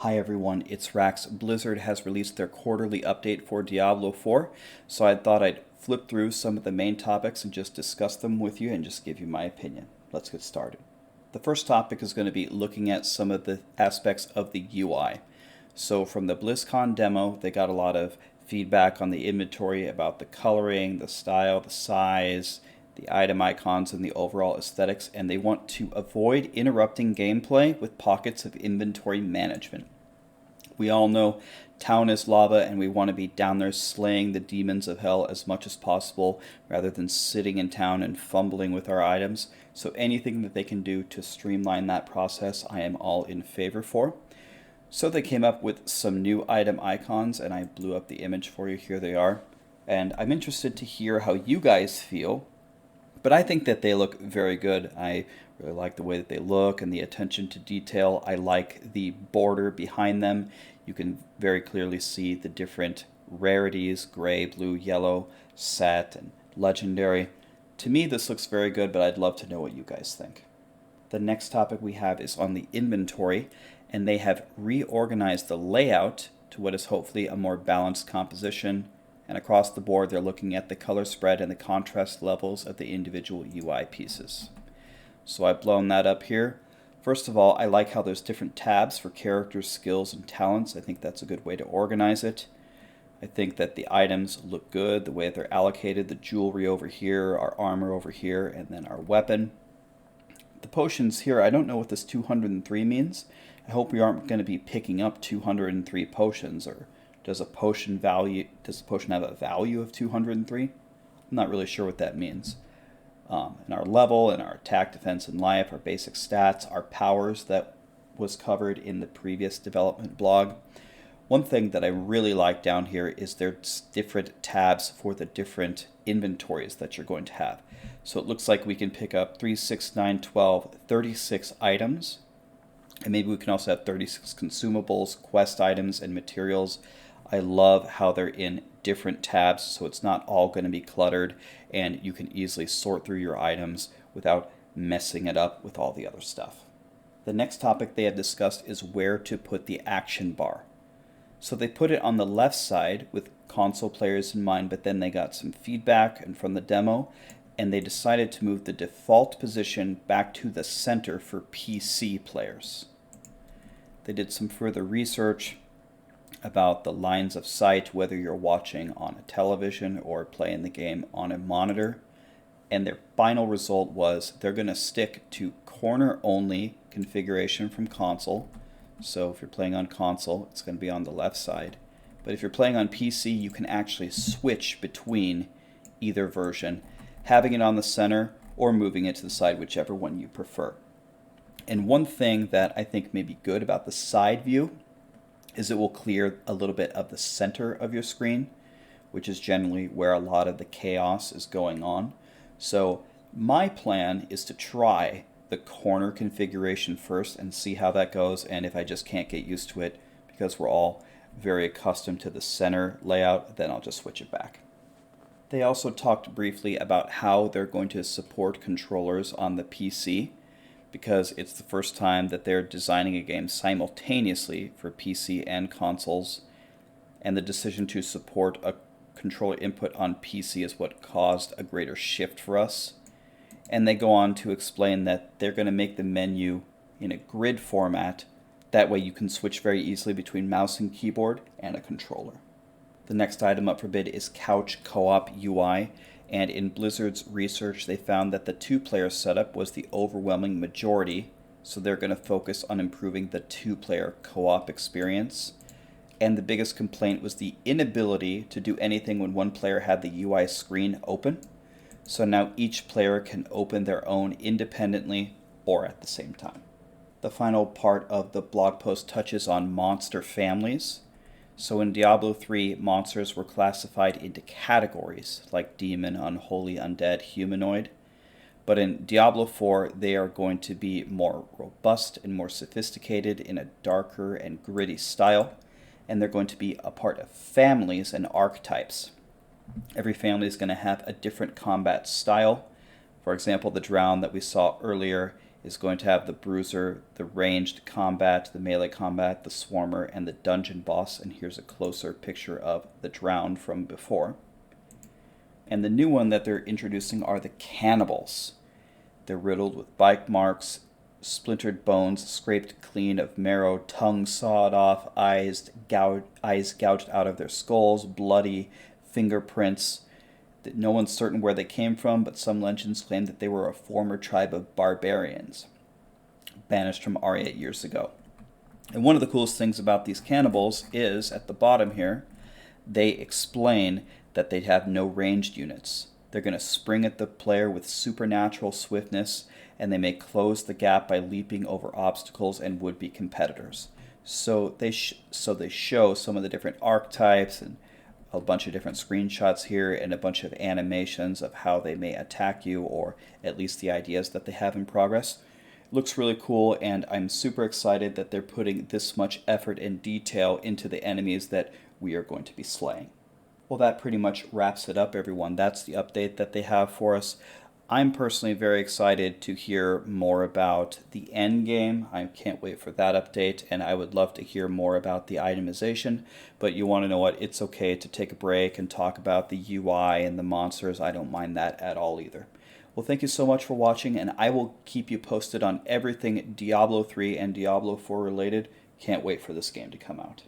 Hi everyone, it's Rax. Blizzard has released their quarterly update for Diablo 4, so I thought I'd flip through some of the main topics and just discuss them with you and just give you my opinion. Let's get started. The first topic is going to be looking at some of the aspects of the UI. So from the BlizzCon demo, they got a lot of feedback on the inventory about the coloring, the style, the size, the item icons, and the overall aesthetics, and they want to avoid interrupting gameplay with pockets of inventory management. We all know town is lava, and we want to be down there slaying the demons of hell as much as possible rather than sitting in town and fumbling with our items. So anything that they can do to streamline that process, I am all in favor for. So they came up with some new item icons, and I blew up the image for you. Here they are. And I'm interested to hear how you guys feel, but I think that they look very good. I really like the way that they look and the attention to detail. I like the border behind them. You can very clearly see the different rarities: gray, blue, yellow, set, and legendary. To me, this looks very good, but I'd love to know what you guys think. The next topic we have is on the inventory, and they have reorganized the layout to what is hopefully a more balanced composition. And across the board, they're looking at the color spread and the contrast levels of the individual UI pieces. So I've blown that up here. First of all, I like how there's different tabs for characters, skills, and talents. I think that's a good way to organize it. I think that the items look good, the way they're allocated, the jewelry over here, our armor over here, and then our weapon. The potions here, I don't know what this 203 means. I hope we aren't going to be picking up 203 potions, or does a potion have a value of 203? I'm not really sure what that means. And our level, and our attack, defense, and life, our basic stats, our powers that was covered in the previous development blog. One thing that I really like down here is there's different tabs for the different inventories that you're going to have. So it looks like we can pick up 3, 6, 9, 12, 36 items. And maybe we can also have 36 consumables, quest items, and materials. I love how they're in different tabs, so it's not all going to be cluttered, and you can easily sort through your items without messing it up with all the other stuff. The next topic they have discussed is where to put the action bar. So they put it on the left side with console players in mind, but then they got some feedback and from the demo, and they decided to move the default position back to the center for PC players. They did some further research about the lines of sight, whether you're watching on a television or playing the game on a monitor. And their final result was they're going to stick to corner-only configuration from console. So if you're playing on console, it's going to be on the left side. But if you're playing on PC, you can actually switch between either version, having it on the center or moving it to the side, whichever one you prefer. And one thing that I think may be good about the side view is it will clear a little bit of the center of your screen, which is generally where a lot of the chaos is going on. So my plan is to try the corner configuration first and see how that goes, and if I just can't get used to it because we're all very accustomed to the center layout, then I'll just switch it back. They also talked briefly about how they're going to support controllers on the PC, because it's the first time that they're designing a game simultaneously for PC and consoles, and the decision to support a controller input on PC is what caused a greater shift for us. And they go on to explain that they're going to make the menu in a grid format, that way you can switch very easily between mouse and keyboard and a controller. The next item up for bid is Couch Co-op UI. And in Blizzard's research, they found that the two-player setup was the overwhelming majority, so they're going to focus on improving the two-player co-op experience. And the biggest complaint was the inability to do anything when one player had the UI screen open. So now each player can open their own independently or at the same time. The final part of the blog post touches on monster families. So in Diablo 3, monsters were classified into categories like demon, unholy, undead, humanoid. But in Diablo 4, they are going to be more robust and more sophisticated in a darker and gritty style. And they're going to be a part of families and archetypes. Every family is going to have a different combat style. For example, the drown that we saw earlier is going to have the Bruiser, the ranged combat, the melee combat, the Swarmer, and the dungeon boss. And here's a closer picture of the Drowned from before. And the new one that they're introducing are the Cannibals. They're riddled with bite marks, splintered bones scraped clean of marrow, tongue sawed off, eyes gouged out of their skulls, bloody fingerprints. No one's certain where they came from, but some legends claim that they were a former tribe of barbarians, banished from Aria years ago. And one of the coolest things about these cannibals is, at the bottom here, they explain that they have no ranged units. They're going to spring at the player with supernatural swiftness, and they may close the gap by leaping over obstacles and would-be competitors. So they show some of the different archetypes and a bunch of different screenshots here and a bunch of animations of how they may attack you, or at least the ideas that they have in progress. It looks really cool, and I'm super excited that they're putting this much effort and detail into the enemies that we are going to be slaying. Well, that pretty much wraps it up, everyone. That's the update that they have for us. I'm personally very excited to hear more about the end game. I can't wait for that update, and I would love to hear more about the itemization. But you want to know what? It's okay to take a break and talk about the UI and the monsters. I don't mind that at all either. Well, thank you so much for watching, and I will keep you posted on everything Diablo 3 and Diablo 4 related. Can't wait for this game to come out.